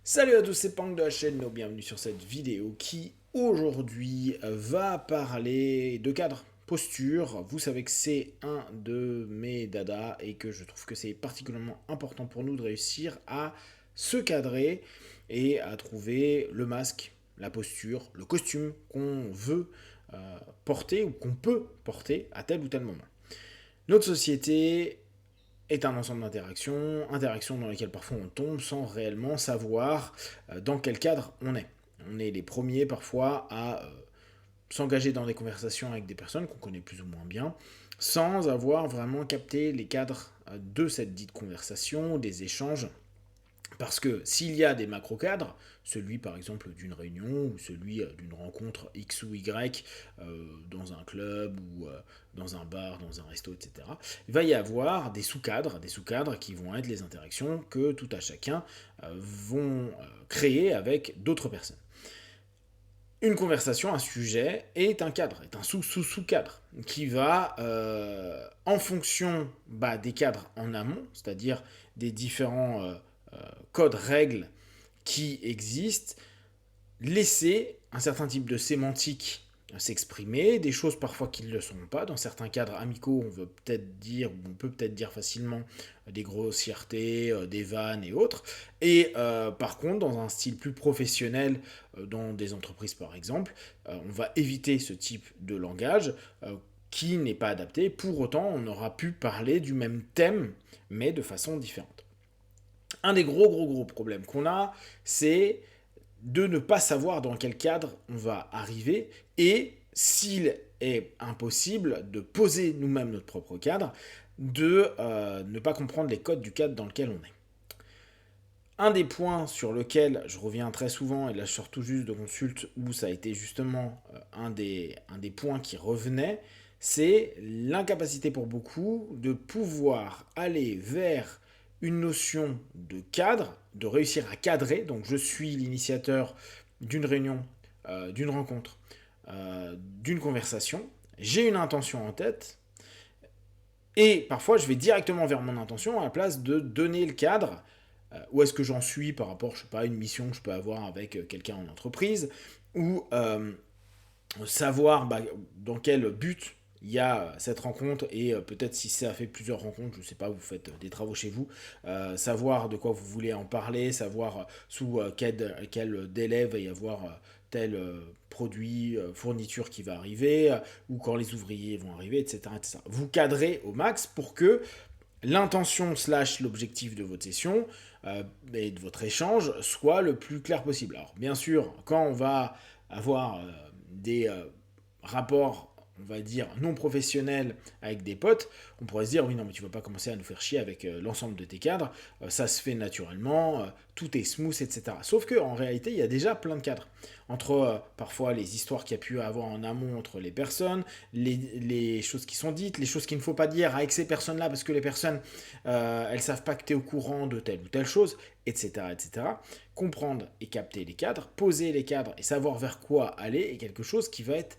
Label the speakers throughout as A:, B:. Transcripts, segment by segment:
A: Salut à tous, c'est Pang de la chaîne, bienvenue sur cette vidéo qui aujourd'hui va parler de cadre, posture. Vous savez que c'est un de mes dadas et que je trouve que c'est particulièrement important pour nous de réussir à se cadrer et à trouver le masque, la posture, le costume qu'on veut porter ou qu'on peut porter à tel ou tel moment. Notre société est un ensemble interactions dans lesquelles parfois on tombe sans réellement savoir dans quel cadre on est. On est les premiers parfois à s'engager dans des conversations avec des personnes qu'on connaît plus ou moins bien, sans avoir vraiment capté les cadres de cette dite conversation, des échanges. Parce que s'il y a des macro-cadres, celui par exemple d'une réunion ou celui d'une rencontre X ou Y dans un club ou dans un bar, dans un resto, etc., il va y avoir des sous-cadres qui vont être les interactions que tout à chacun vont créer avec d'autres personnes. Une conversation, un sujet est un cadre, est un sous-sous-sous-cadre qui va, en fonction des cadres en amont, c'est-à-dire des différents codes, règles qui existent, laisser un certain type de sémantique s'exprimer, des choses parfois qui ne le sont pas. Dans certains cadres amicaux, on peut peut-être dire facilement des grossièretés, des vannes et autres. Et par contre, dans un style plus professionnel, dans des entreprises par exemple, on va éviter ce type de langage qui n'est pas adapté. Pour autant, on aura pu parler du même thème, mais de façon différente. Un des gros problèmes qu'on a, c'est de ne pas savoir dans quel cadre on va arriver et s'il est impossible de poser nous-mêmes notre propre cadre, de ne pas comprendre les codes du cadre dans lequel on est. Un des points sur lequel je reviens très souvent, et là je sors tout juste de consulte où ça a été justement un des points qui revenait, c'est l'incapacité pour beaucoup de pouvoir aller vers une notion de cadre, de réussir à cadrer. Donc je suis l'initiateur d'une réunion, d'une rencontre, d'une conversation. J'ai une intention en tête. Et parfois, je vais directement vers mon intention à la place de donner le cadre. Où est-ce que j'en suis par rapport, je sais pas, à une mission que je peux avoir avec quelqu'un en entreprise, ou savoir dans quel but il y a cette rencontre et peut-être si ça a fait plusieurs rencontres, je ne sais pas, vous faites des travaux chez vous, savoir de quoi vous voulez en parler, savoir sous quel délai va y avoir tel produit, fourniture qui va arriver, ou quand les ouvriers vont arriver, etc., etc. Vous cadrez au max pour que l'intention slash l'objectif de votre session et de votre échange soit le plus clair possible. Alors bien sûr, quand on va avoir des rapports, on va dire, non professionnels avec des potes, on pourrait se dire, oui, non, mais tu vas pas commencer à nous faire chier avec l'ensemble de tes cadres, ça se fait naturellement, tout est smooth, etc. Sauf qu'en réalité, il y a déjà plein de cadres. Entre parfois les histoires qu'il y a pu avoir en amont entre les personnes, les choses qui sont dites, les choses qu'il ne faut pas dire avec ces personnes-là, parce que les personnes, elles savent pas que tu es au courant de telle ou telle chose, etc., etc. Comprendre et capter les cadres, poser les cadres et savoir vers quoi aller est quelque chose qui va être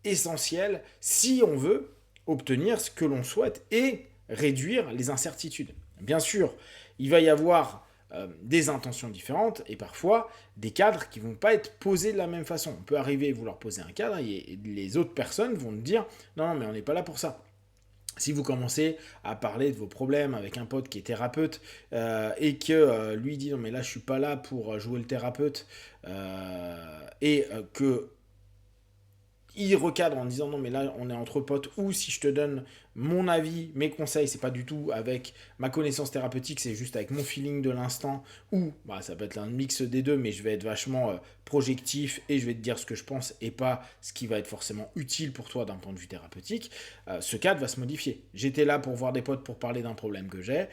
A: essentiel si on veut obtenir ce que l'on souhaite et réduire les incertitudes. Bien sûr, il va y avoir des intentions différentes et parfois des cadres qui ne vont pas être posés de la même façon. On peut arriver et vouloir poser un cadre et les autres personnes vont nous dire non, mais on n'est pas là pour ça. Si vous commencez à parler de vos problèmes avec un pote qui est thérapeute et que lui dit non mais là je suis pas là pour jouer le thérapeute et que il recadre en disant non mais là on est entre potes, ou si je te donne mon avis, mes conseils, c'est pas du tout avec ma connaissance thérapeutique, c'est juste avec mon feeling de l'instant, ou ça peut être un mix des deux, mais je vais être vachement projectif et je vais te dire ce que je pense et pas ce qui va être forcément utile pour toi d'un point de vue thérapeutique. Ce cadre va se modifier. J'étais là pour voir des potes pour parler d'un problème que j'ai,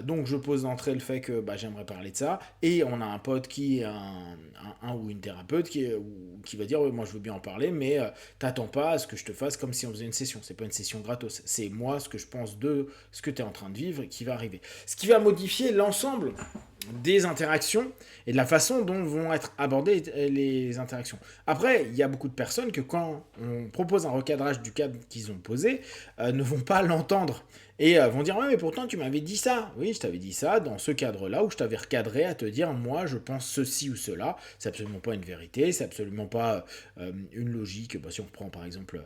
A: donc je pose d'entrée le fait que j'aimerais parler de ça, et on a un pote qui est un ou une thérapeute qui va dire ouais, moi je veux bien en parler, mais t'attends pas à ce que je te fasse comme si on faisait une session. C'est pas une session gratos. C'est moi ce que je pense de ce que tu es en train de vivre et qui va arriver. Ce qui va modifier l'ensemble des interactions et de la façon dont vont être abordées les interactions. Après, il y a beaucoup de personnes que quand on propose un recadrage du cadre qu'ils ont posé, ne vont pas l'entendre Et vont dire, ouais, mais pourtant tu m'avais dit ça. Oui, je t'avais dit ça dans ce cadre-là où je t'avais recadré à te dire, moi je pense ceci ou cela. C'est absolument pas une vérité, c'est absolument pas une logique. Bah, si on prend par exemple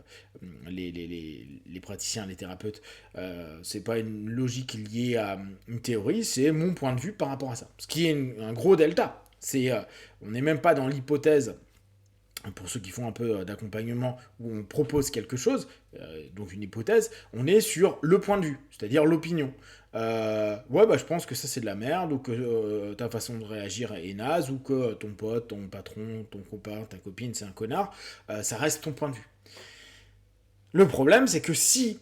A: les praticiens, les thérapeutes, c'est pas une logique liée à une théorie, c'est mon point de vue par rapport à ça. Ce qui est un gros delta. On n'est même pas dans l'hypothèse pour ceux qui font un peu d'accompagnement où on propose quelque chose, donc une hypothèse, on est sur le point de vue, c'est-à-dire l'opinion. Ouais, bah je pense que ça c'est de la merde, ou que ta façon de réagir est naze, ou que ton pote, ton patron, ton copain, ta copine c'est un connard, ça reste ton point de vue. Le problème c'est que si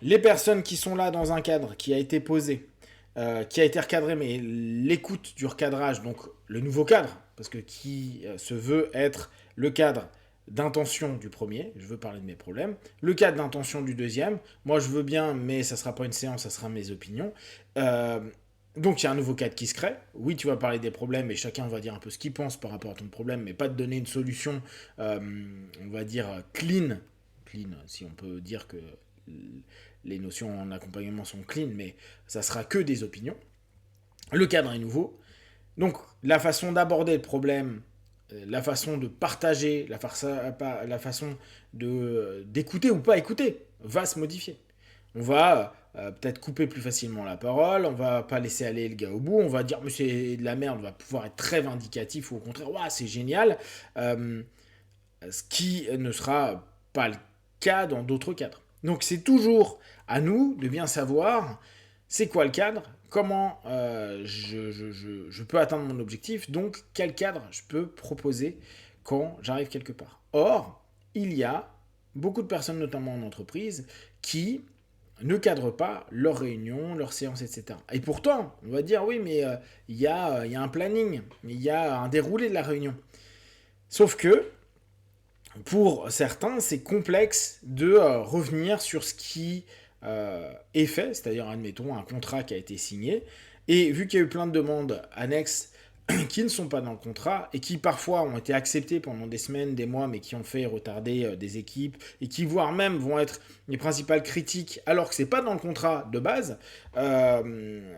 A: les personnes qui sont là dans un cadre qui a été posé, qui a été recadré, mais l'écoute du recadrage, donc le nouveau cadre, parce que qui se veut être le cadre d'intention du premier, je veux parler de mes problèmes, le cadre d'intention du deuxième, moi je veux bien, mais ça sera pas une séance, ça sera mes opinions. Donc il y a un nouveau cadre qui se crée. Oui, tu vas parler des problèmes et chacun va dire un peu ce qu'il pense par rapport à ton problème, mais pas te donner une solution, on va dire clean, si on peut dire que les notions en accompagnement sont clean, mais ça sera que des opinions. Le cadre est nouveau. Donc la façon d'aborder le problème, la façon de partager, la façon d'écouter ou pas écouter va se modifier. On va peut-être couper plus facilement la parole, on va pas laisser aller le gars au bout, on va dire mais c'est de la merde, on va pouvoir être très vindicatif ou au contraire, ouais, c'est génial, ce qui ne sera pas le cas dans d'autres cadres. Donc c'est toujours à nous de bien savoir c'est quoi le cadre, comment je peux atteindre mon objectif, donc quel cadre je peux proposer quand j'arrive quelque part. Or, il y a beaucoup de personnes, notamment en entreprise, qui ne cadrent pas leurs réunions, leurs séances, etc. Et pourtant, on va dire oui, mais il y a un planning, il y a un déroulé de la réunion. Sauf que, pour certains, c'est complexe de revenir sur ce qui est fait, c'est-à-dire, admettons, un contrat qui a été signé, et vu qu'il y a eu plein de demandes annexes qui ne sont pas dans le contrat et qui parfois ont été acceptés pendant des semaines, des mois, mais qui ont fait retarder des équipes et qui voire même vont être les principales critiques alors que c'est pas dans le contrat de base,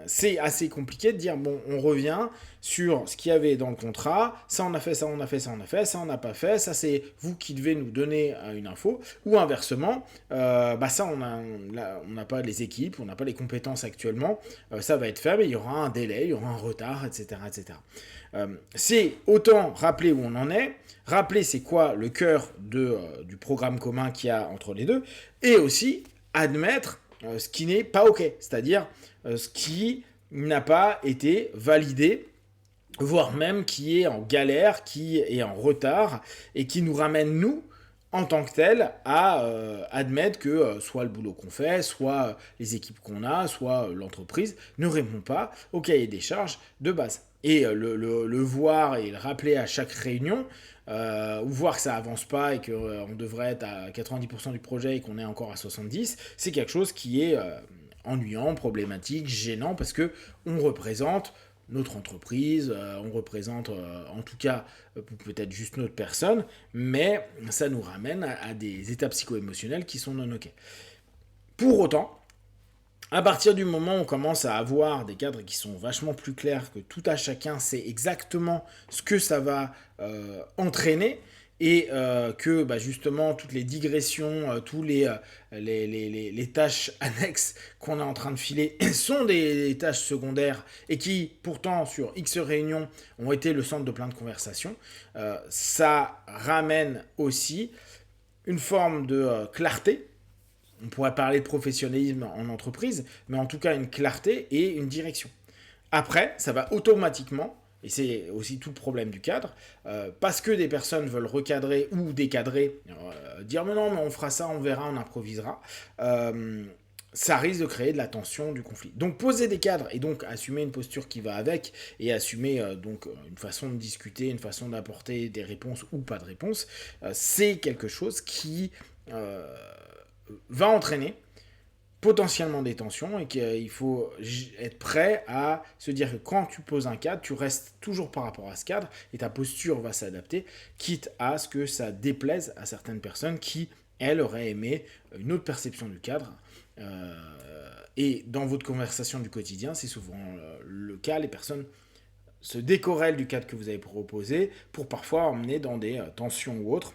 A: c'est assez compliqué de dire bon, on revient sur ce qu'il y avait dans le contrat, ça on a fait, ça on a fait, ça on a fait, ça on n'a pas fait, ça c'est vous qui devez nous donner une info, ou inversement, bah ça on n'a pas les équipes, on n'a pas les compétences actuellement, ça va être fait, mais il y aura un délai, il y aura un retard, etc. etc. C'est autant rappeler où on en est, rappeler c'est quoi le cœur du programme commun qu'il y a entre les deux, et aussi admettre ce qui n'est pas OK, c'est-à-dire ce qui n'a pas été validé, voire même qui est en galère, qui est en retard, et qui nous ramène, nous, en tant que tel, à admettre que soit le boulot qu'on fait, soit les équipes qu'on a, soit l'entreprise ne répond pas au cahier des charges de base. Et le voir et le rappeler à chaque réunion, ou voir que ça avance pas et qu'on devrait être à 90% du projet et qu'on est encore à 70%, c'est quelque chose qui est ennuyant, problématique, gênant, parce que on représente notre entreprise, on représente en tout cas peut-être juste notre personne, mais ça nous ramène à des états psycho-émotionnels qui sont non ok. Pour autant, à partir du moment où on commence à avoir des cadres qui sont vachement plus clairs, que tout à chacun sait exactement ce que ça va entraîner, et que bah, justement toutes les digressions, tous les tâches annexes qu'on est en train de filer sont des tâches secondaires et qui pourtant sur X réunions ont été le centre de plein de conversations, ça ramène aussi une forme de clarté. On pourrait parler de professionnalisme en entreprise, mais en tout cas une clarté et une direction. Après, ça va automatiquement, et c'est aussi tout le problème du cadre, parce que des personnes veulent recadrer ou décadrer, dire mais non, mais on fera ça, on verra, on improvisera, ça risque de créer de la tension, du conflit. Donc poser des cadres et donc assumer une posture qui va avec et assumer donc une façon de discuter, une façon d'apporter des réponses ou pas de réponses, c'est quelque chose qui va entraîner potentiellement des tensions et qu'il faut être prêt à se dire que quand tu poses un cadre, tu restes toujours par rapport à ce cadre et ta posture va s'adapter, quitte à ce que ça déplaise à certaines personnes qui, elles, auraient aimé une autre perception du cadre. Et dans votre conversation du quotidien, c'est souvent le cas, les personnes se décorrèlent du cadre que vous avez proposé pour parfois emmener dans des tensions ou autres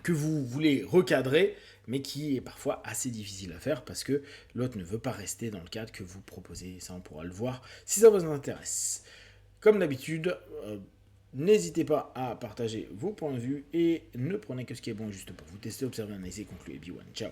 A: que vous voulez recadrer, mais qui est parfois assez difficile à faire parce que l'autre ne veut pas rester dans le cadre que vous proposez. Ça, on pourra le voir si ça vous intéresse. Comme d'habitude, n'hésitez pas à partager vos points de vue et ne prenez que ce qui est bon et juste pour vous. Testez, observez, analysez, concluez. Be one. Ciao.